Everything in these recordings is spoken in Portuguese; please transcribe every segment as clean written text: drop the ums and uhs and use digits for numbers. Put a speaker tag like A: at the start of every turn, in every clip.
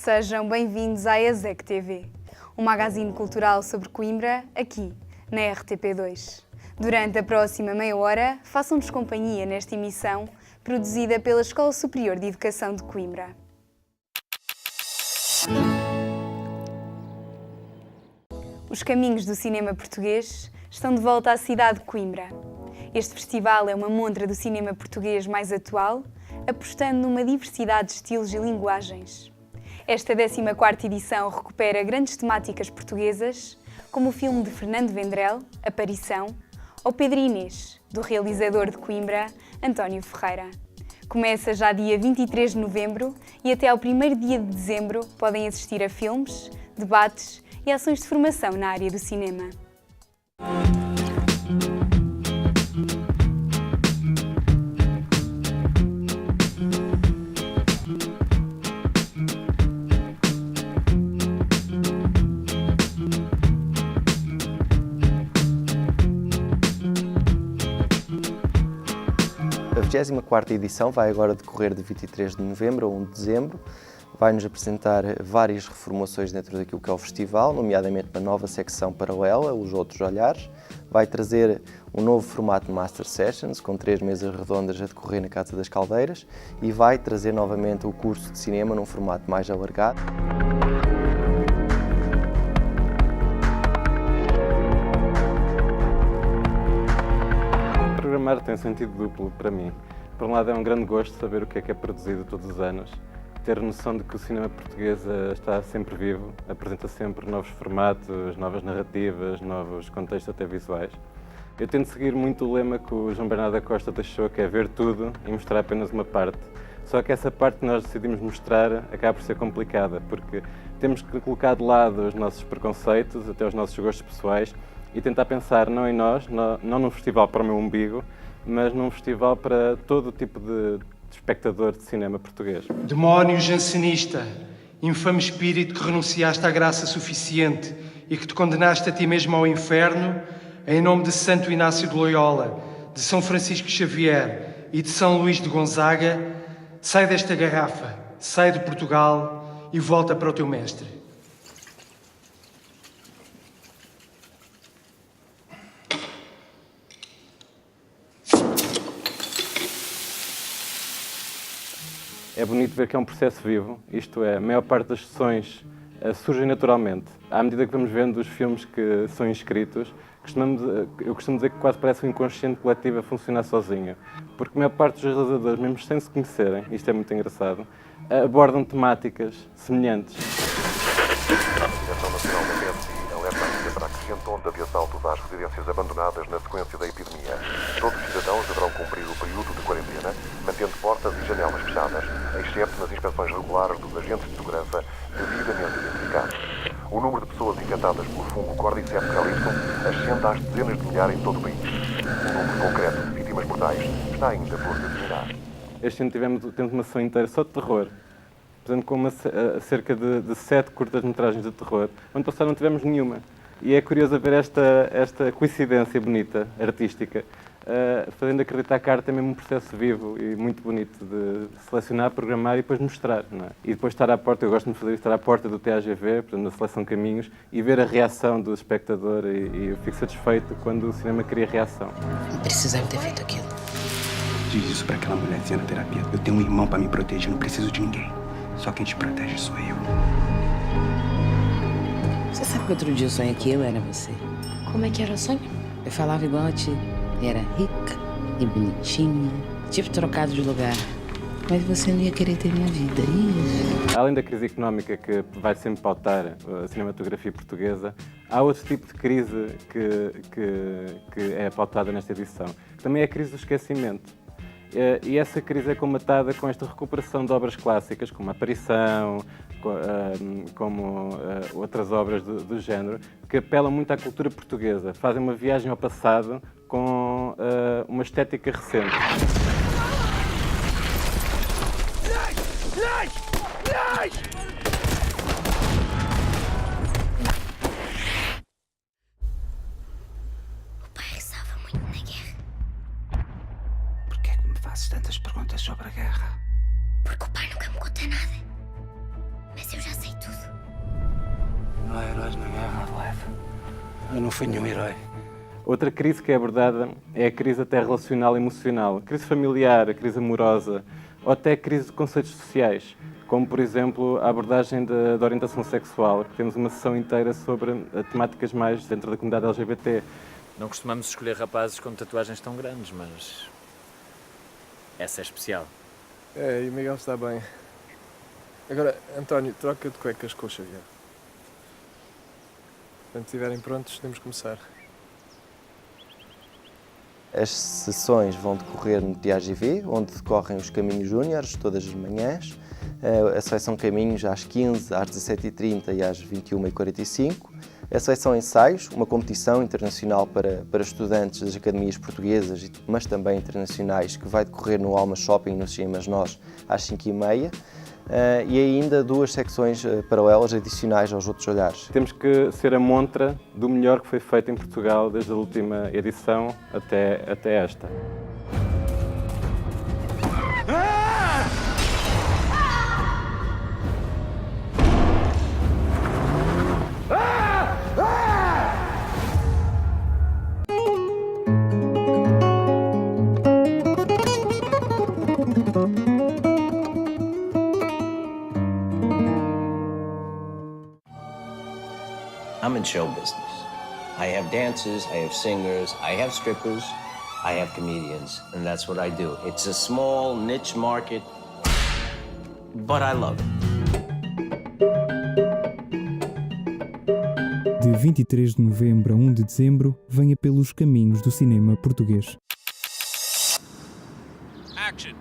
A: Sejam bem-vindos à ESEC TV, um magazine cultural sobre Coimbra, aqui, na RTP2. Durante a próxima meia hora, façam-nos companhia nesta emissão, produzida pela Escola Superior de Educação de Coimbra. Os caminhos do cinema português estão de volta à cidade de Coimbra. Este festival é uma montra do cinema português mais atual, apostando numa diversidade de estilos e linguagens. Esta 14ª edição recupera grandes temáticas portuguesas, como o filme de Fernando Vendrell, Aparição, ou Pedro e Inês, do realizador de Coimbra, António Ferreira. Começa já dia 23 de novembro e até ao 1º dia de dezembro podem assistir a filmes, debates e ações de formação na área do cinema.
B: A 24ª edição vai agora decorrer de 23 de novembro a 1 de dezembro. Vai-nos apresentar várias reformulações dentro daquilo que é o festival, nomeadamente uma nova secção paralela, os Outros Olhares. Vai trazer um novo formato de Master Sessions, com 3 mesas redondas a decorrer na Casa das Caldeiras, e vai trazer novamente o curso de cinema num formato mais alargado.
C: Programar tem um sentido duplo para mim. Por um lado é um grande gosto saber o que é produzido todos os anos, ter noção de que o cinema português está sempre vivo, apresenta sempre novos formatos, novas narrativas, novos contextos até visuais. Eu tento seguir muito o lema que o João Bernardo da Costa deixou, que é ver tudo e mostrar apenas uma parte. Só que essa parte que nós decidimos mostrar acaba por ser complicada, porque temos que colocar de lado os nossos preconceitos, até os nossos gostos pessoais, e tentar pensar não em nós, não num festival para o meu umbigo, mas num festival para todo o tipo de espectador de cinema português.
D: Demónio jansenista, infame espírito que renunciaste à graça suficiente e que te condenaste a ti mesmo ao inferno, em nome de Santo Inácio de Loyola, de São Francisco Xavier e de São Luís de Gonzaga, sai desta garrafa, sai de Portugal e volta para o teu mestre.
C: É bonito ver que é um processo vivo, isto é, a maior parte das sessões surgem naturalmente. À medida que vamos vendo os filmes que são inscritos, eu costumo dizer que quase parece um inconsciente coletivo a funcionar sozinho, porque a maior parte dos realizadores, mesmo sem se conhecerem, isto é muito engraçado, abordam temáticas semelhantes.
E: A Direção Nacional da PSI alerta ainda para a crescente onda de assaltos às residências abandonadas na sequência da epidemia. Todos os cidadãos deverão cumprir o período de quarentena, mantendo portas e janelas fechadas, exceto nas inspeções regulares dos agentes de segurança devidamente identificados. O número de pessoas infectadas pelo fungo Cordyceps calypso ascende às dezenas de milhares em todo o país. O número concreto de vítimas mortais está ainda por determinar.
C: Este ano temos uma sessão inteira só de terror, por exemplo, com cerca de 7 curtas-metragens de terror. O ano passado não tivemos nenhuma. E é curioso ver esta coincidência bonita, artística, fazendo acreditar que a arte é mesmo um processo vivo e muito bonito de selecionar, programar e depois mostrar. Não é? E depois estar à porta, eu gosto de fazer isso, estar à porta do TAGV, portanto, na Seleção Caminhos, e ver a reação do espectador e eu fico satisfeito quando o cinema cria reação.
F: Não precisava ter feito aquilo.
G: Diz isso pra aquela mulherzinha na terapia. Eu tenho um irmão pra me proteger, não preciso de ninguém. Só quem te protege sou eu.
F: Você sabe que outro dia eu sonhei que eu era você?
H: Como é que era o sonho?
F: Eu falava igual a ti. Era rica e bonitinha. Tive trocado de lugar. Mas você não ia querer ter minha vida.
C: Além da crise económica que vai sempre pautar a cinematografia portuguesa, há outro tipo de crise que é pautada nesta edição, que também é a crise do esquecimento. E essa crise é combatada com esta recuperação de obras clássicas, como a Aparição, como outras obras do género, que apelam muito à cultura portuguesa, fazem uma viagem ao passado com uma estética recente.
H: O pai rezava muito na guerra.
G: Por que é que me fazes tantas perguntas sobre a guerra?
H: Porque o pai nunca me conta nada. Mas eu já sei
G: heróis na guerra, Lev. Eu não fui nenhum herói.
C: Outra crise que é abordada é a crise até relacional e emocional, a crise familiar, a crise amorosa, ou até a crise de conceitos sociais, como, por exemplo, a abordagem da orientação sexual, que temos uma sessão inteira sobre temáticas mais dentro da comunidade LGBT.
I: Não costumamos escolher rapazes com tatuagens tão grandes, mas essa é especial.
J: É, e o Miguel está bem. Agora, António, troca de cuecas com o Xavier. Quando estiverem prontos, podemos começar.
B: As sessões vão decorrer no TAGV, onde decorrem os Caminhos Júniores, todas as manhãs. A seleção Caminhos às 15, às 17h30 e às 21h45. A seleção Ensaios, uma competição internacional para estudantes das academias portuguesas, mas também internacionais, que vai decorrer no Alma Shopping, nos Cinemas Nós, às 5h30. E ainda 2 secções paralelas adicionais aos outros olhares.
C: Temos que ser a montra do melhor que foi feito em Portugal desde a última edição até esta.
K: I'm in show business. I have dancers, I have singers, I have strippers, I have comedians, and that's what I do. It's a small niche market, but I love it.
L: De 23 de novembro a 1 de dezembro, venha pelos caminhos do cinema português.
A: Action.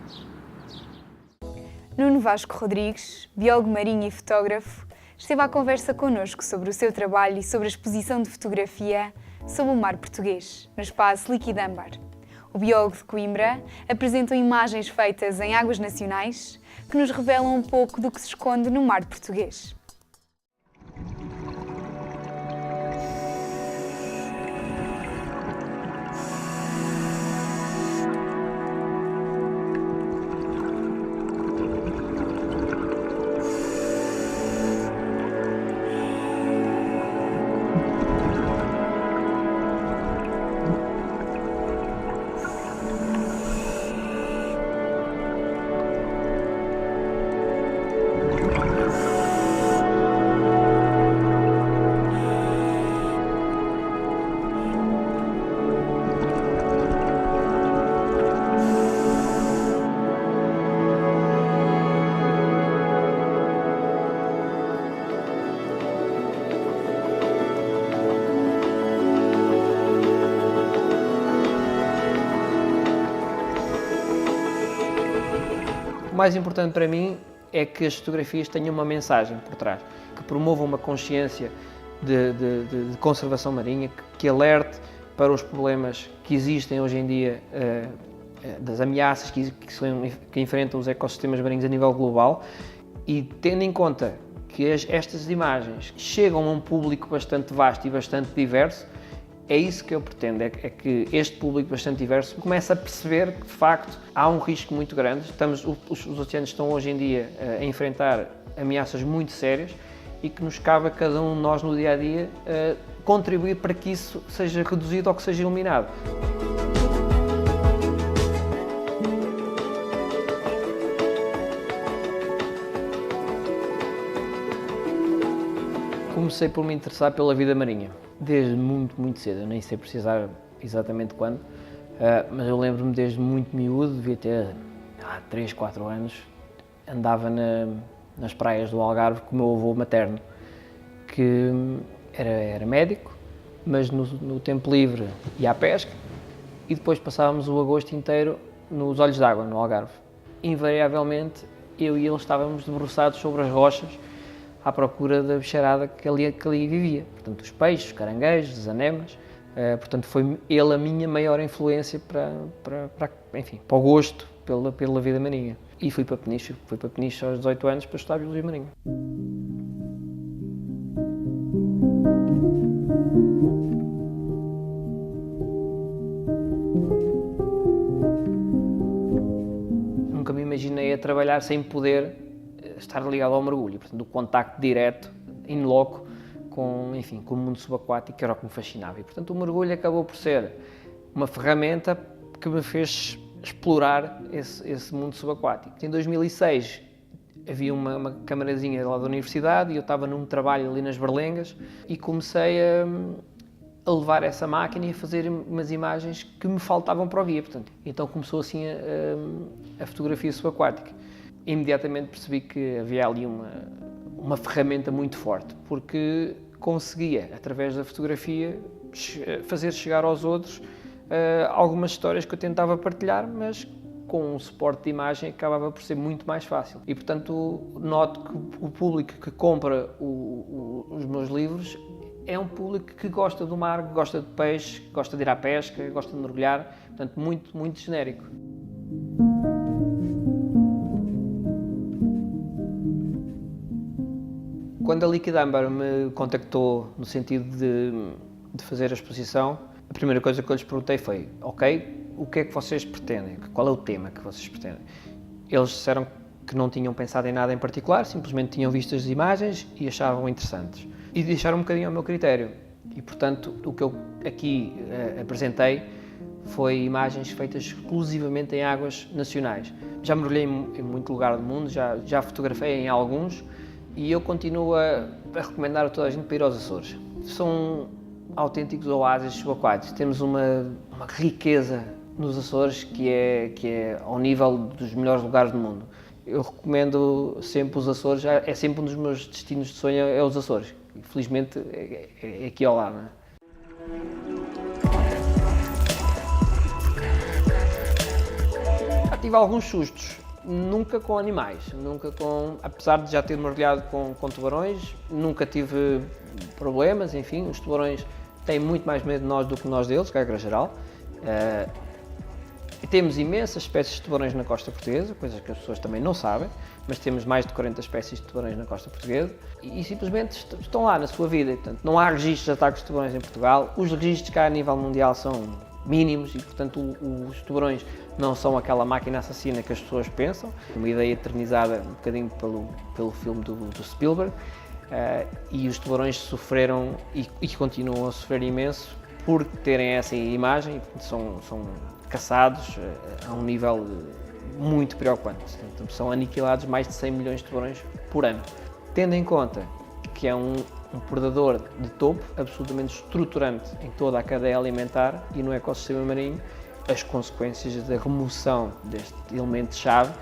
A: Nuno Vasco Rodrigues, biólogo marinho e fotógrafo, esteve à conversa connosco sobre o seu trabalho e sobre a exposição de fotografia sob o mar português, no espaço Liquidâmbar. O biólogo de Coimbra apresentou imagens feitas em águas nacionais que nos revelam um pouco do que se esconde no mar português.
M: O mais importante para mim é que as fotografias tenham uma mensagem por trás, que promovam uma consciência de conservação marinha, que alerte para os problemas que existem hoje em dia, das ameaças que enfrentam os ecossistemas marinhos a nível global, e tendo em conta que estas imagens chegam a um público bastante vasto e bastante diverso, é isso que eu pretendo, é que este público bastante diverso comece a perceber que, de facto, há um risco muito grande. Os oceanos estão hoje em dia a enfrentar ameaças muito sérias e que nos cabe a cada um de nós no dia-a-dia contribuir para que isso seja reduzido ou que seja eliminado. Comecei por me interessar pela vida marinha, desde muito cedo. Eu nem sei precisar exatamente quando, mas eu lembro-me desde muito miúdo, devia ter 3, 4 anos, andava nas praias do Algarve com o meu avô materno, que era médico, mas no tempo livre ia à pesca, e depois passávamos o agosto inteiro nos olhos d'água, no Algarve. Invariavelmente, eu e ele estávamos debruçados sobre as rochas, à procura da bicharada que ali vivia. Portanto, os peixes, os caranguejos, as anemas. Portanto, foi ele a minha maior influência para o gosto pela vida marinha. E fui para Peniche aos 18 anos para estudar Biologia Marinha. Nunca me imaginei a trabalhar sem poder estar ligado ao mergulho, portanto, o contacto direto, in loco, enfim, com o mundo subaquático, que era o que me fascinava. E, portanto, o mergulho acabou por ser uma ferramenta que me fez explorar esse mundo subaquático. Em 2006 havia uma camarazinha lá da universidade e eu estava num trabalho ali nas Berlengas e comecei a levar essa máquina e a fazer umas imagens que me faltavam para o guia. Portanto, então começou assim a fotografia subaquática. Imediatamente percebi que havia ali uma ferramenta muito forte, porque conseguia, através da fotografia, fazer chegar aos outros algumas histórias que eu tentava partilhar, mas com um suporte de imagem acabava por ser muito mais fácil. E, portanto, noto que o público que compra os meus livros é um público que gosta do mar, gosta de peixe, gosta de ir à pesca, gosta de mergulhar, portanto, muito, muito genérico. Quando a Liquid Amber me contactou no sentido de fazer a exposição, a primeira coisa que eu lhes perguntei foi: ok, o que é que vocês pretendem? Qual é o tema que vocês pretendem? Eles disseram que não tinham pensado em nada em particular, simplesmente tinham visto as imagens e achavam interessantes. E deixaram um bocadinho ao meu critério. E, portanto, o que eu aqui apresentei foi imagens feitas exclusivamente em águas nacionais. Já mergulhei em muito lugar do mundo, já fotografei em alguns, e eu continuo a recomendar a toda a gente para ir aos Açores. São autênticos oásis subaquáticos. Temos uma riqueza nos Açores que é ao nível dos melhores lugares do mundo. Eu recomendo sempre os Açores, é sempre um dos meus destinos de sonho, é os Açores. Felizmente é aqui ao lado, não é? Já tive alguns sustos, nunca com animais, apesar de já ter mergulhado com tubarões, nunca tive problemas, enfim, os tubarões têm muito mais medo de nós do que nós deles, regra geral. Temos imensas espécies de tubarões na costa portuguesa, coisas que as pessoas também não sabem, mas temos mais de 40 espécies de tubarões na costa portuguesa e simplesmente estão lá na sua vida. Portanto, não há registros de ataques de tubarões em Portugal, os registros cá a nível mundial são mínimos e, portanto, os tubarões não são aquela máquina assassina que as pessoas pensam, uma ideia eternizada um bocadinho pelo filme do Spielberg, e os tubarões sofreram e continuam a sofrer imenso por terem essa imagem, são caçados a um nível muito preocupante. Então, são aniquilados mais de 100 milhões de tubarões por ano. Tendo em conta que é um predador de topo, absolutamente estruturante em toda a cadeia alimentar e no ecossistema marinho, as consequências da remoção deste elemento-chave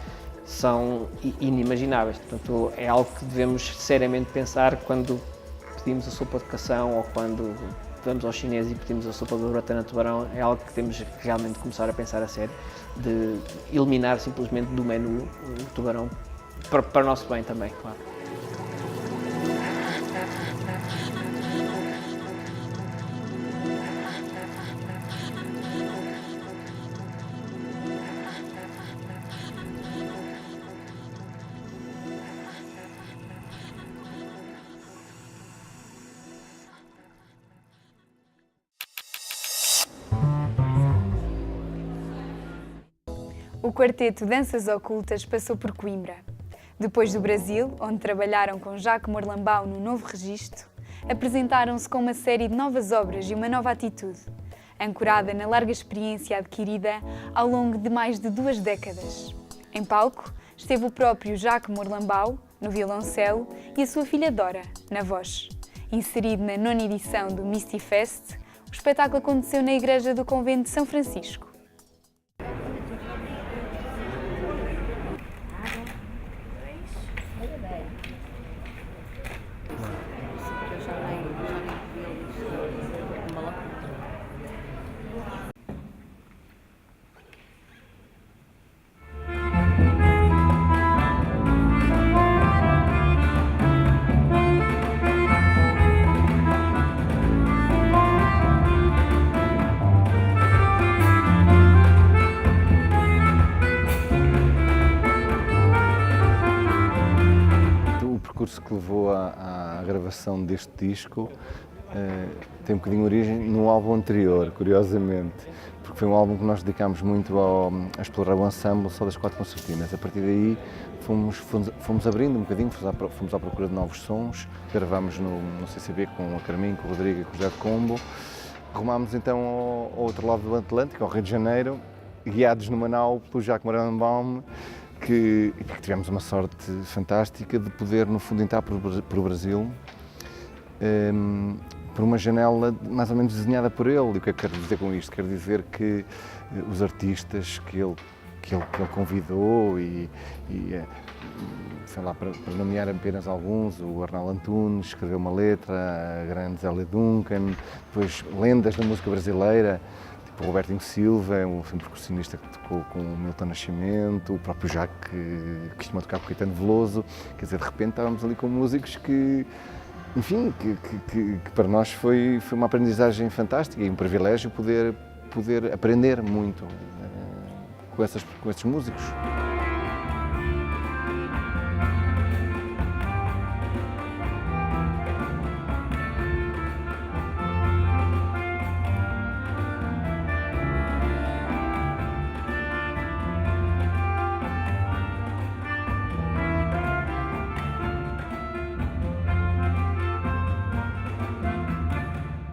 M: são inimagináveis. Portanto, é algo que devemos seriamente pensar quando pedimos a sopa de cação ou quando vamos aos chineses e pedimos a sopa de uratana tubarão. É algo que temos realmente começar a pensar a sério, de eliminar simplesmente do menu o tubarão, para o nosso bem também, claro.
A: O quarteto Danças Ocultas passou por Coimbra. Depois do Brasil, onde trabalharam com Jacques Morlambau no Novo Registro, apresentaram-se com uma série de novas obras e uma nova atitude, ancorada na larga experiência adquirida ao longo de mais de 2 décadas. Em palco esteve o próprio Jacques Morlambau, no violoncelo, e a sua filha Dora, na voz. Inserido na 9ª edição do Misty Fest, o espetáculo aconteceu na igreja do convento de São Francisco.
N: O percurso que levou à gravação deste disco tem um bocadinho de origem no álbum anterior, curiosamente, porque foi um álbum que nós dedicámos muito a explorar o ensemble só das 4 concertinas. A partir daí fomos abrindo um bocadinho, fomos à procura de novos sons, gravámos no CCB com a Carminho, com o Rodrigo e com o José de Combo. Rumámos então ao outro lado do Atlântico, ao Rio de Janeiro, guiados numa nau pelo Jacques Moranbaum, que tivemos uma sorte fantástica de poder, no fundo, entrar para o Brasil por uma janela mais ou menos desenhada por ele. E o que é que quero dizer com isto? Quero dizer que os artistas que ele convidou sei lá, para nomear apenas alguns, o Arnaldo Antunes escreveu uma letra, a grande Zélia Duncan, depois lendas da música brasileira, tipo o Robertinho Silva, um percussionista que tocou com o Milton Nascimento, o próprio Jacques, que costuma tocar com o Caetano Veloso. Quer dizer, de repente estávamos ali com músicos que, enfim, que para nós foi uma aprendizagem fantástica e um privilégio poder aprender muito com esses músicos.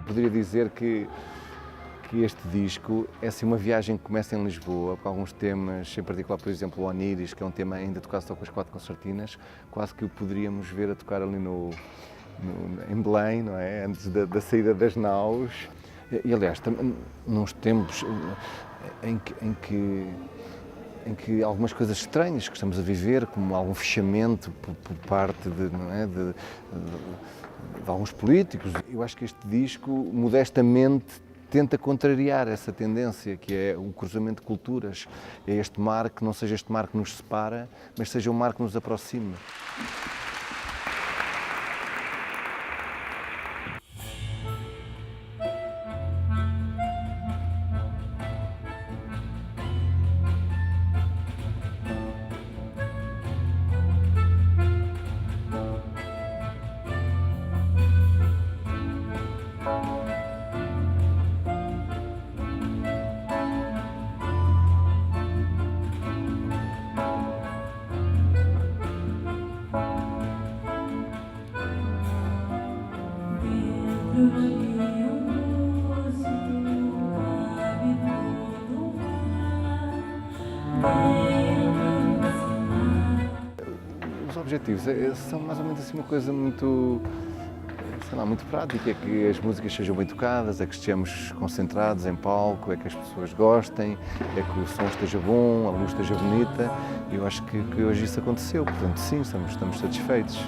N: Poderia dizer que este disco é assim uma viagem que começa em Lisboa, com alguns temas, em particular, por exemplo, o Oniris, que é um tema ainda tocado só com as 4 concertinas, quase que o poderíamos ver a tocar ali em Belém, não é? Antes da saída das naus. E aliás, nos tempos em que algumas coisas estranhas que estamos a viver, como algum fechamento por parte de alguns políticos. Eu acho que este disco, modestamente, tenta contrariar essa tendência, que é o cruzamento de culturas. É este mar que não seja este mar que nos separa, mas seja um mar que nos aproxima. Os objetivos são mais ou menos assim uma coisa muito, sei lá, muito prática, é que as músicas sejam bem tocadas, é que estejamos concentrados em palco, é que as pessoas gostem, é que o som esteja bom, a luz esteja bonita. E eu acho que hoje isso aconteceu, portanto sim, estamos satisfeitos.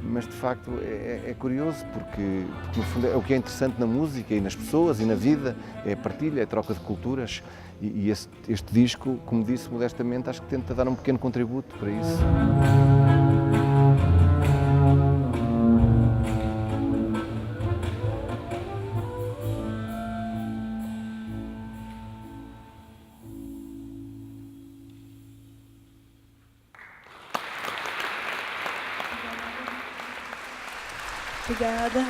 N: Mas de facto é curioso porque no fundo é o que é interessante na música e nas pessoas e na vida, é a partilha, é a troca de culturas e este disco, como disse modestamente, acho que tenta dar um pequeno contributo para isso.
O: Obrigada.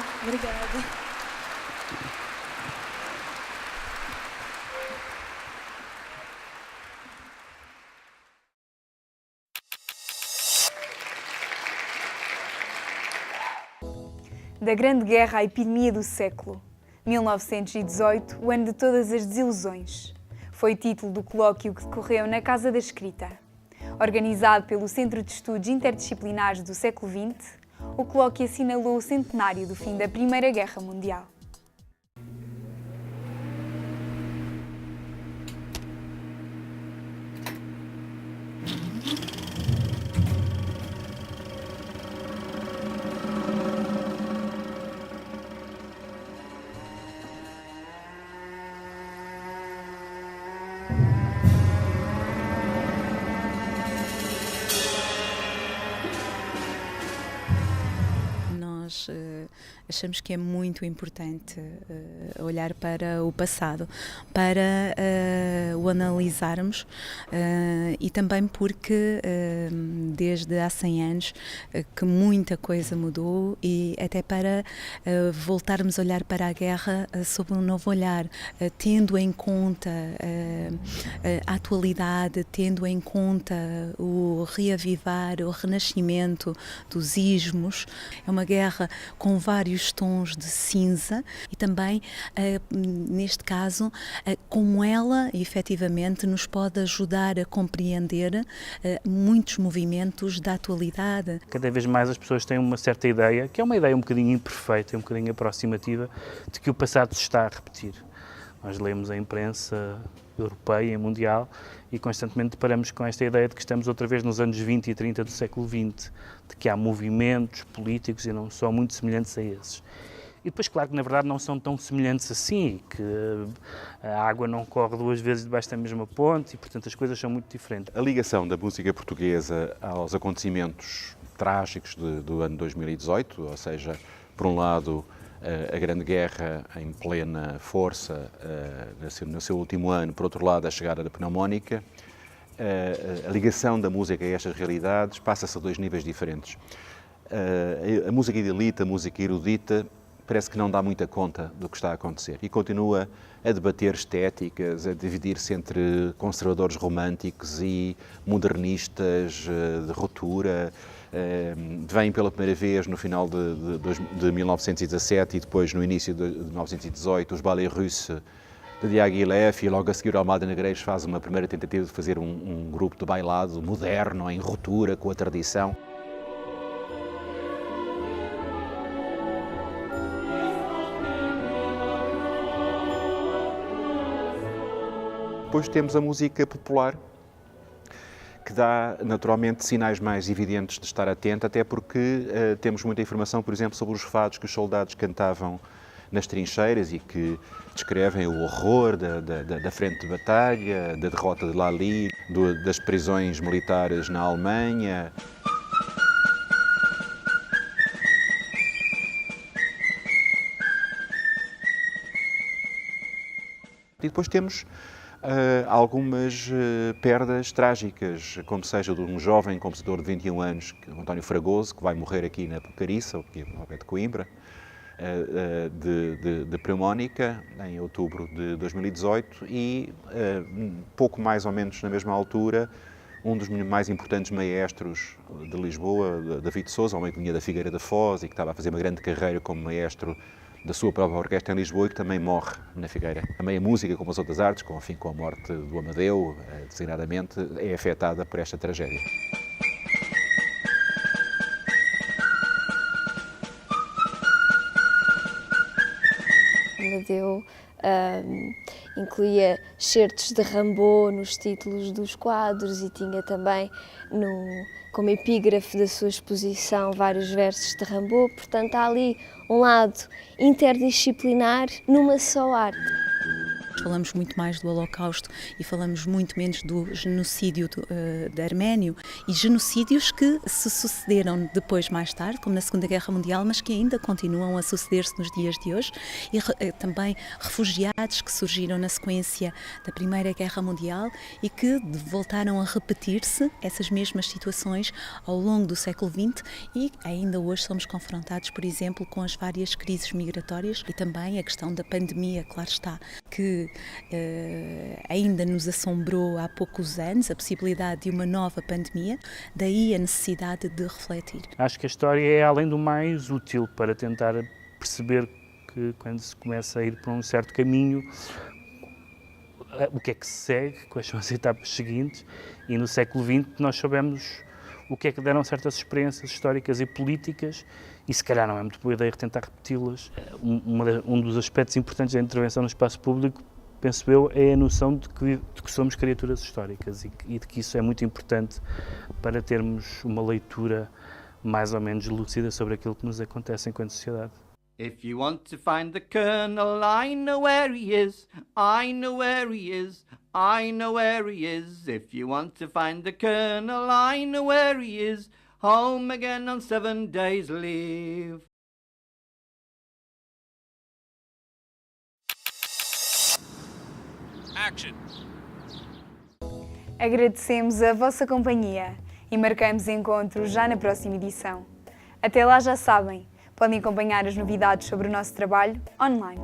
A: Da Grande Guerra à epidemia do século. 1918, o ano de todas as desilusões. Foi o título do colóquio que decorreu na Casa da Escrita. Organizado pelo Centro de Estudos Interdisciplinares do século XX, o colóquio assinalou o centenário do fim da Primeira Guerra Mundial.
O: Nós achamos que é muito importante olhar para o passado, para o analisarmos e também porque desde há 100 anos que muita coisa mudou e até para voltarmos a olhar para a guerra sob um novo olhar, tendo em conta a atualidade, tendo em conta o reavivar, o renascimento dos ismos. É uma guerra com vários tons de cinza e também, neste caso, como ela efetivamente nos pode ajudar a compreender muitos movimentos da atualidade.
P: Cada vez mais as pessoas têm uma certa ideia, que é uma ideia um bocadinho imperfeita, um bocadinho aproximativa, de que o passado se está a repetir. Nós lemos a imprensa europeia e mundial e constantemente deparamos com esta ideia de que estamos outra vez nos anos 20 e 30 do século XX, de que há movimentos políticos e não só muito semelhantes a esses. E depois, claro que na verdade não são tão semelhantes assim, que a água não corre duas vezes debaixo da mesma ponte e, portanto, as coisas são muito diferentes.
Q: A ligação da música portuguesa aos acontecimentos trágicos do ano 2018, ou seja, por um lado, a Grande Guerra em plena força no seu último ano, por outro lado, a chegada da pneumónica, a ligação da música a estas realidades passa-se a dois níveis diferentes. A música idealita, a música erudita, parece que não dá muita conta do que está a acontecer e continua a debater estéticas, a dividir-se entre conservadores românticos e modernistas de ruptura. Vem pela primeira vez no final de 1917 e depois no início de 1918 os ballets russes de Diaghilev e logo a seguir o Almada Negreiros faz uma primeira tentativa de fazer um grupo de bailado moderno, em ruptura com a tradição. Depois temos a música popular, que dá naturalmente sinais mais evidentes de estar atento, até porque temos muita informação, por exemplo, sobre os fados que os soldados cantavam nas trincheiras e que descrevem o horror da frente de batalha, da derrota de Lally, das prisões militares na Alemanha. E depois temos algumas perdas trágicas, como seja de um jovem compositor de 21 anos, António Fragoso, que vai morrer aqui na Pucariça, aqui ao pé de Coimbra, de pneumónica, em outubro de 2018, e pouco mais ou menos na mesma altura, um dos mais importantes maestros de Lisboa, David Sousa, homem que vinha da Figueira da Foz e que estava a fazer uma grande carreira como maestro da sua própria orquestra em Lisboa e que também morre na Figueira. Também a música, como as outras artes, com a morte do Amadeu, designadamente, é afetada por esta tragédia.
R: Amadeu incluía certos de Rimbaud nos títulos dos quadros e tinha também como epígrafe da sua exposição vários versos de Rimbaud, portanto há ali um lado interdisciplinar numa só arte.
O: Falamos muito mais do Holocausto e falamos muito menos do genocídio de arménio e genocídios que se sucederam depois, mais tarde, como na Segunda Guerra Mundial, mas que ainda continuam a suceder-se nos dias de hoje, e também refugiados que surgiram na sequência da Primeira Guerra Mundial e que voltaram a repetir-se essas mesmas situações ao longo do século XX e ainda hoje somos confrontados, por exemplo, com as várias crises migratórias e também a questão da pandemia, claro está, que ainda nos assombrou há poucos anos, a possibilidade de uma nova pandemia, daí a necessidade de refletir.
P: Acho que a história é, além do mais, útil para tentar perceber que, quando se começa a ir por um certo caminho, o que é que se segue, quais são as etapas seguintes, e no século XX nós soubemos o que é que deram certas experiências históricas e políticas, e se calhar não é muito boa ideia tentar repeti-las. Um dos aspectos importantes da intervenção no espaço público, penso eu, é a noção de que somos criaturas históricas e de que isso é muito importante para termos uma leitura mais ou menos lúcida sobre aquilo que nos acontece enquanto sociedade.
S: If you want to find the Colonel, I know where he is. I know where he is. I know where he is. If you want to find the Colonel, I know where he is. Home again on 7 days leave.
A: Action. Agradecemos a vossa companhia e marcamos encontro já na próxima edição. Até lá já sabem, podem acompanhar as novidades sobre o nosso trabalho online.